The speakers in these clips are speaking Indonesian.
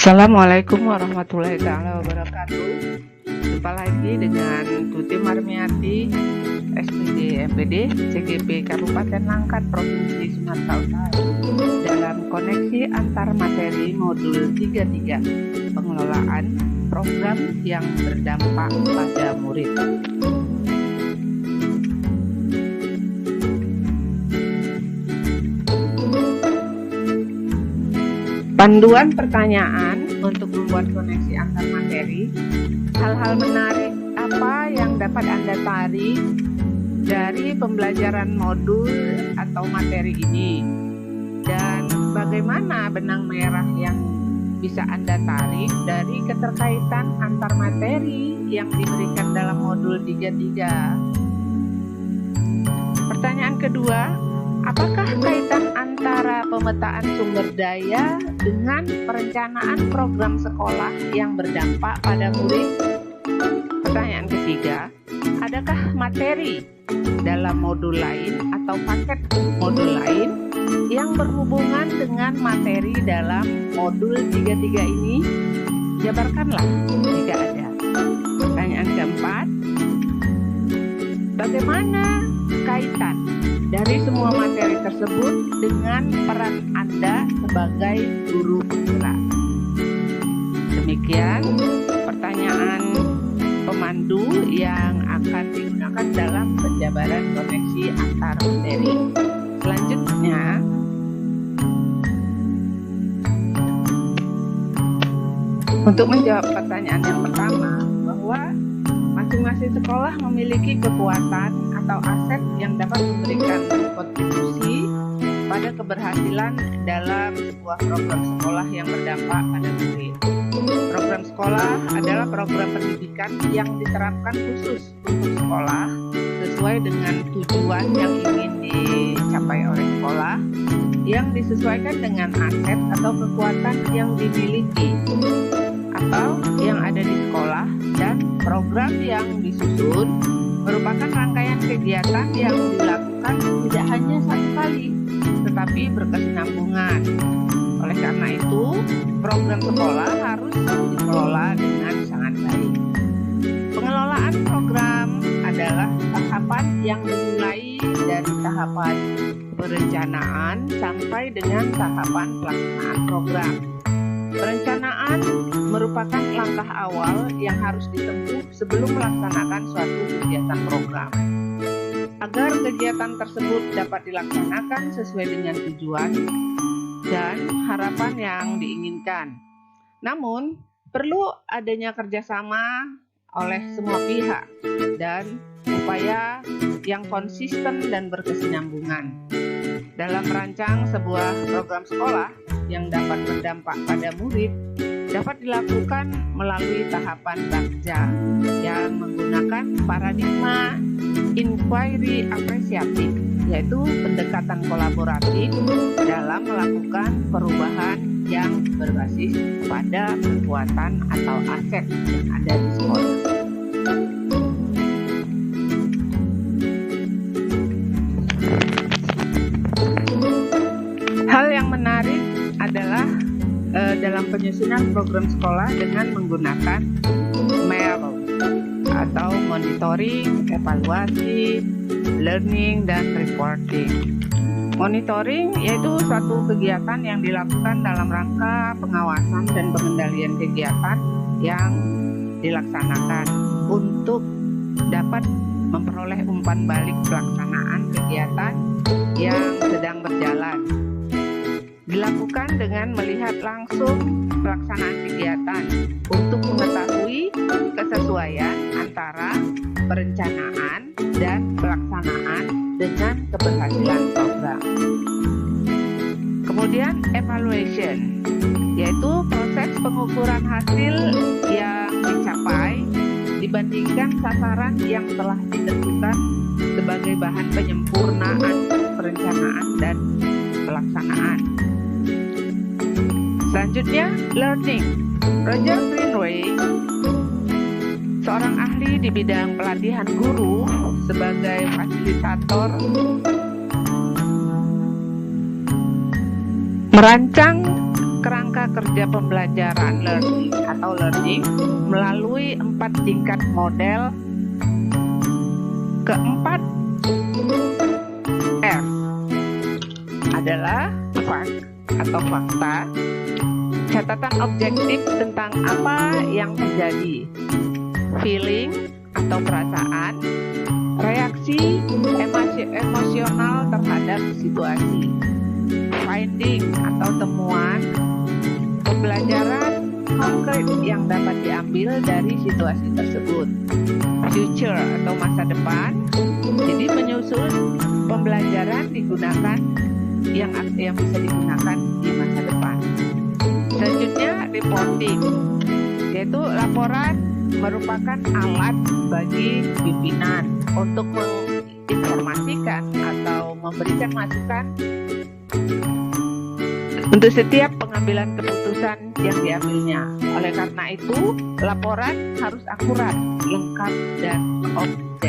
Assalamualaikum warahmatullahi wabarakatuh. Jumpa lagi dengan Tuti Marmiati, SPD MPD CGP Kabupaten Langkat Provinsi Sumatera Utara dalam koneksi antar materi modul 33 pengelolaan program yang berdampak pada murid. Panduan pertanyaan untuk membuat koneksi antar materi. Hal-hal menarik apa yang dapat Anda tarik dari pembelajaran modul atau materi ini? Dan bagaimana benang merah yang bisa Anda tarik dari keterkaitan antar materi yang diberikan dalam modul 33? Pertanyaan kedua, apakah kaitan antara pemetaan sumber daya dengan perencanaan program sekolah yang berdampak pada murid? Pertanyaan ketiga, adakah materi dalam modul lain atau paket modul lain yang berhubungan dengan materi dalam modul 33 ini? Jabarkanlah jika ada. Pertanyaan keempat, bagaimana kaitan dari semua materi tersebut dengan peran Anda sebagai guru penggerak? Demikian pertanyaan pemandu yang akan digunakan dalam penjabaran koneksi antar materi. Selanjutnya, untuk menjawab pertanyaan yang pertama, bahwa masing-masing sekolah memiliki kekuatan atau aset yang dapat memberikan kontribusi pada keberhasilan dalam sebuah program sekolah yang berdampak pada murid. Program sekolah adalah program pendidikan yang diterapkan khusus untuk sekolah sesuai dengan tujuan yang ingin dicapai oleh sekolah, yang disesuaikan dengan aset atau kekuatan yang dimiliki atau yang ada di sekolah, dan program yang disusun merupakan rangkaian kegiatan yang dilakukan tidak hanya satu kali, tetapi berkesinambungan. Oleh karena itu, program sekolah harus dikelola dengan sangat baik. Pengelolaan program adalah tahapan yang dimulai dari tahapan perencanaan sampai dengan tahapan pelaksanaan program. Perencanaan merupakan langkah awal yang harus ditempuh sebelum melaksanakan suatu kegiatan program. Agar kegiatan tersebut dapat dilaksanakan sesuai dengan tujuan dan harapan yang diinginkan. Namun, perlu adanya kerjasama oleh semua pihak dan upaya yang konsisten dan berkesinambungan. Dalam merancang sebuah program sekolah yang dapat berdampak pada murid, dapat dilakukan melalui tahapan BAKJA yang menggunakan paradigma inquiry apresiatif, yaitu pendekatan kolaboratif dalam melakukan perubahan yang berbasis pada kekuatan atau aset yang ada di sekolah. Hal yang menarik adalah dalam penyusunan program sekolah dengan menggunakan MEL atau monitoring, evaluasi, learning, dan reporting. Monitoring yaitu suatu kegiatan yang dilakukan dalam rangka pengawasan dan pengendalian kegiatan yang dilaksanakan untuk dapat memperoleh umpan balik pelaksanaan kegiatan yang sedang berjalan. Dilakukan dengan melihat langsung pelaksanaan kegiatan untuk mengetahui kesesuaian antara perencanaan dan pelaksanaan dengan keberhasilan program. Kemudian evaluation, yaitu proses pengukuran hasil yang dicapai dibandingkan sasaran yang telah ditentukan sebagai bahan penyempurnaan perencanaan dan pelaksanaan. Selanjutnya, learning. Roger Greenway, seorang ahli di bidang pelatihan guru sebagai fasilitator, merancang kerangka kerja pembelajaran learning melalui 4 tingkat model. Keempat R adalah fact atau fakta, catatan objektif tentang apa yang terjadi, feeling atau perasaan, reaksi emosional terhadap situasi, finding atau temuan, pembelajaran konkret yang dapat diambil dari situasi tersebut, future atau masa depan. Jadi menyusun pembelajaran digunakan yang bisa digunakan di masa depan. Selanjutnya reporting, yaitu laporan merupakan alat bagi pimpinan untuk menginformasikan atau memberikan masukan untuk setiap pengambilan keputusan yang diambilnya. Oleh karena itu, laporan harus akurat, lengkap, dan objektif.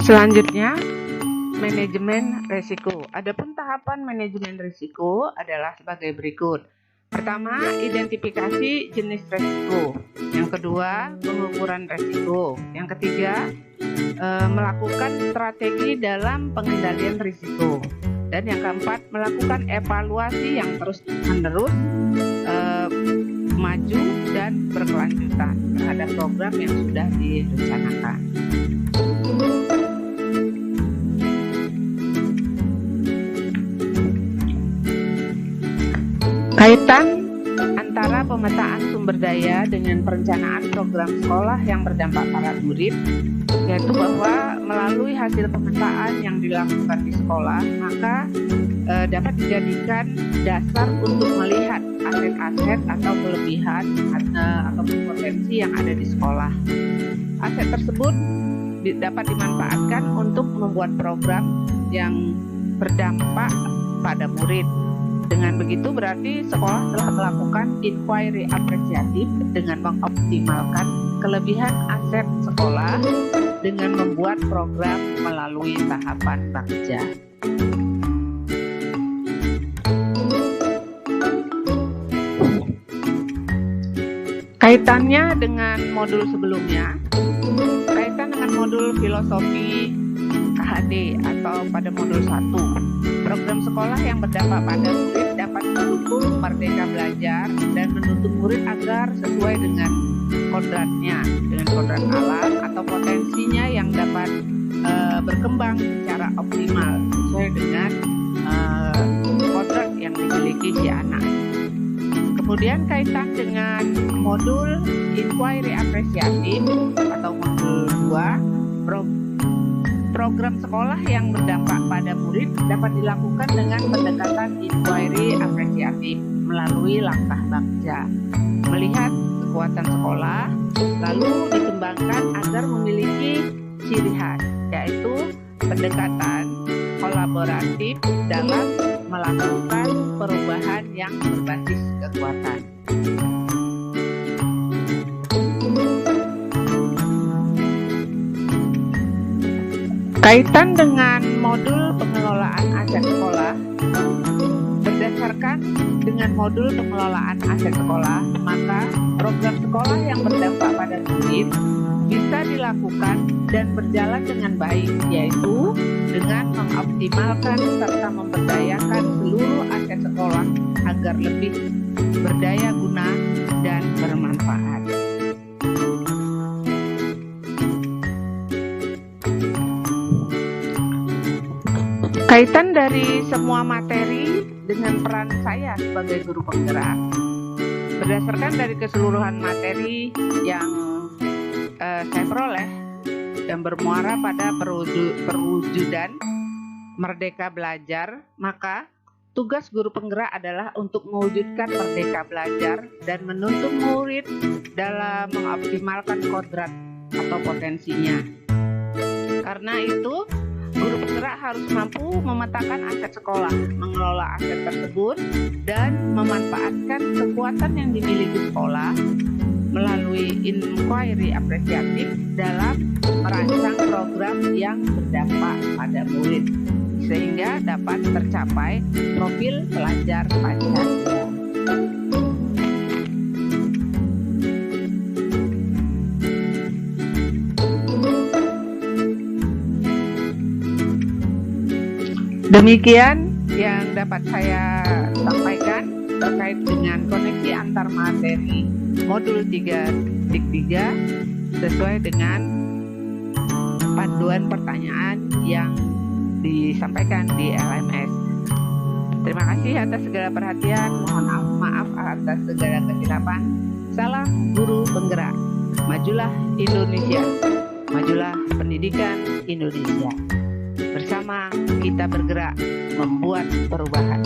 Selanjutnya, manajemen risiko. Adapun tahapan manajemen risiko adalah sebagai berikut. Pertama, identifikasi jenis risiko. Yang kedua, pengukuran risiko. Yang ketiga, melakukan strategi dalam pengendalian risiko. Dan yang keempat, melakukan evaluasi yang terus-menerus maju dan berkelanjutan terhadap program yang sudah direncanakan. Kaitan antara pemetaan sumber daya dengan perencanaan program sekolah yang berdampak pada murid, yaitu bahwa melalui hasil pemetaan yang dilakukan di sekolah, maka dapat dijadikan dasar untuk melihat aset-aset atau kelebihan atau potensi yang ada di sekolah. Aset tersebut dapat dimanfaatkan untuk membuat program yang berdampak pada murid. Dengan begitu berarti sekolah telah melakukan inquiry apresiatif dengan mengoptimalkan kelebihan aset sekolah dengan membuat program melalui tahapan Bakja. Kaitannya dengan modul sebelumnya, kaitan dengan modul filosofi KHD atau pada modul 1. Program sekolah yang berdampak pada murid dapat mendukung merdeka belajar dan menuntut murid agar sesuai dengan kodratnya, dengan kodrat alam atau potensinya yang dapat berkembang secara optimal sesuai dengan kodrat yang dimiliki si anak. Kemudian kaitan dengan modul inquiry apresiatif atau modul 2, program sekolah yang berdampak pada murid dapat dilakukan dengan pendekatan inquiry apresiatif melalui langkah Bakja. Melihat kekuatan sekolah, lalu dikembangkan agar memiliki ciri khas, yaitu pendekatan kolaboratif dalam melakukan perubahan yang berbasis kekuatan. Kaitan dengan modul pengelolaan aset sekolah, berdasarkan dengan modul pengelolaan aset sekolah, maka program sekolah yang berdampak pada murid bisa dilakukan dan berjalan dengan baik, yaitu dengan mengoptimalkan serta memberdayakan seluruh aset sekolah agar lebih berdaya guna dan bermanfaat. Kaitan dari semua materi dengan peran saya sebagai guru penggerak, berdasarkan dari keseluruhan materi yang saya peroleh dan bermuara pada perwujudan merdeka belajar, maka tugas guru penggerak adalah untuk mewujudkan merdeka belajar dan menuntun murid dalam mengoptimalkan kodrat atau potensinya. Karena itu, guru penggerak harus mampu memetakan aset sekolah, mengelola aset tersebut, dan memanfaatkan kekuatan yang dimiliki sekolah melalui inquiry apresiatif dalam merancang program yang berdampak pada murid. sehingga dapat tercapai profil pelajar Pancasila. Demikian yang dapat saya sampaikan terkait dengan koneksi antar materi modul 3.3 sesuai dengan panduan pertanyaan yang disampaikan di LMS. Terima kasih atas segala perhatian, mohon maaf atas segala kesilapan. Salam guru penggerak. Majulah Indonesia, majulah pendidikan Indonesia. Bersama kita bergerak membuat perubahan.